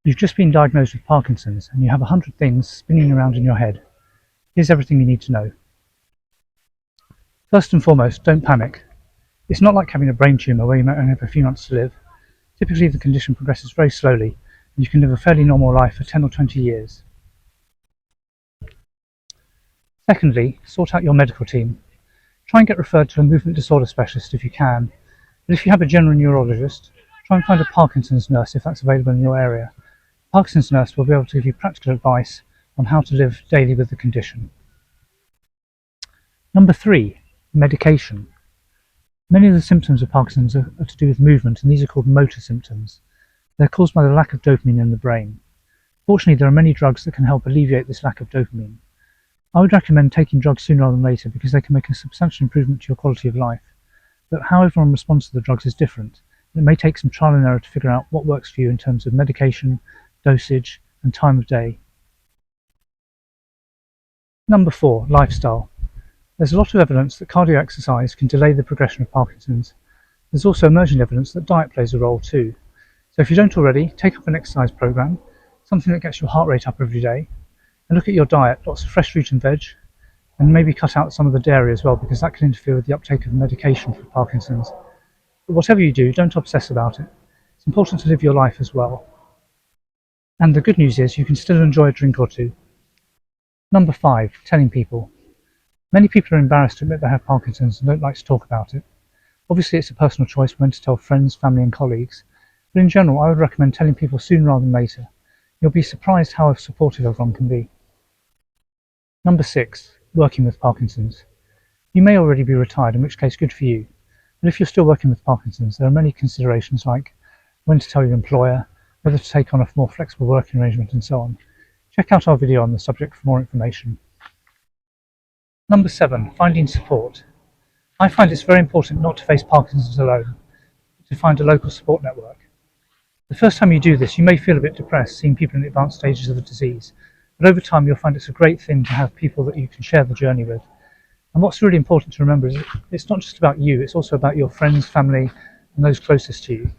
You've just been diagnosed with Parkinson's and you have 100 things spinning around in your head. Here's everything you need to know. First and foremost, don't panic. It's not like having a brain tumour where you might only have a few months to live. Typically the condition progresses very slowly and you can live a fairly normal life for 10 or 20 years. Secondly, sort out your medical team. Try and get referred to a movement disorder specialist if you can, but if you have a general neurologist, try and find a Parkinson's nurse if that's available in your area. A Parkinson's nurse will be able to give you practical advice on how to live daily with the condition. Number 3, medication. Many of the symptoms of Parkinson's are to do with movement, and these are called motor symptoms. They're caused by the lack of dopamine in the brain. Fortunately, there are many drugs that can help alleviate this lack of dopamine. I would recommend taking drugs sooner rather than later because they can make a substantial improvement to your quality of life. But how everyone responds to the drugs is different. It may take some trial and error to figure out what works for you in terms of medication, dosage, and time of day. Number 4, lifestyle. There's a lot of evidence that cardio exercise can delay the progression of Parkinson's. There's also emerging evidence that diet plays a role too. So if you don't already, take up an exercise program, something that gets your heart rate up every day, and look at your diet, lots of fresh fruit and veg, and maybe cut out some of the dairy as well because that can interfere with the uptake of medication for Parkinson's. But whatever you do, don't obsess about it. It's important to live your life as well. And the good news is you can still enjoy a drink or two. Number 5, telling people. Many people are embarrassed to admit they have Parkinson's and don't like to talk about it. Obviously it's a personal choice when to tell friends, family and colleagues, but in general I would recommend telling people sooner rather than later. You'll be surprised how supportive everyone can be. Number 6, working with Parkinson's. You may already be retired, in which case good for you. But if you're still working with Parkinson's, there are many considerations like when to tell your employer, whether to take on a more flexible working arrangement and so on. Check out our video on the subject for more information. Number 7, finding support. I find it's very important not to face Parkinson's alone, but to find a local support network. The first time you do this, you may feel a bit depressed seeing people in the advanced stages of the disease, but over time you'll find it's a great thing to have people that you can share the journey with. And what's really important to remember is it's not just about you, it's also about your friends, family, and those closest to you.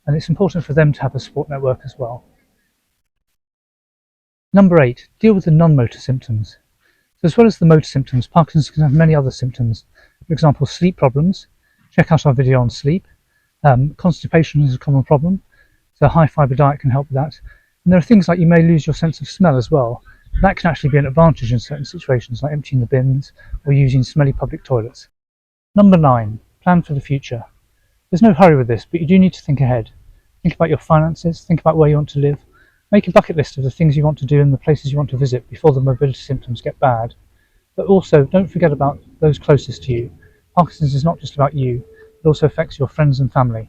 And it's important for them to have a support network as well. Number 8, deal with the non-motor symptoms. So as well as the motor symptoms, Parkinson's can have many other symptoms. For example, sleep problems. Check out our video on sleep. Constipation is a common problem, so a high fibre diet can help with that. And there are things like you may lose your sense of smell as well. That can actually be an advantage in certain situations, like emptying the bins or using smelly public toilets. Number 9, plan for the future. There's no hurry with this, but you do need to think ahead. Think about your finances, think about where you want to live. Make a bucket list of the things you want to do and the places you want to visit before the mobility symptoms get bad. But also, don't forget about those closest to you. Parkinson's is not just about you, it also affects your friends and family.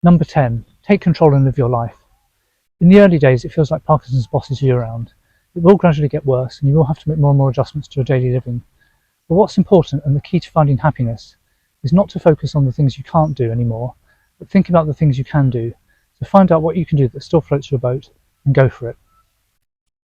Number 10, take control and live your life. In the early days, it feels like Parkinson's bosses you around. It will gradually get worse and you will have to make more and more adjustments to your daily living. But what's important and the key to finding happiness is not to focus on the things you can't do anymore, but think about the things you can do. So find out what you can do that still floats your boat and go for it.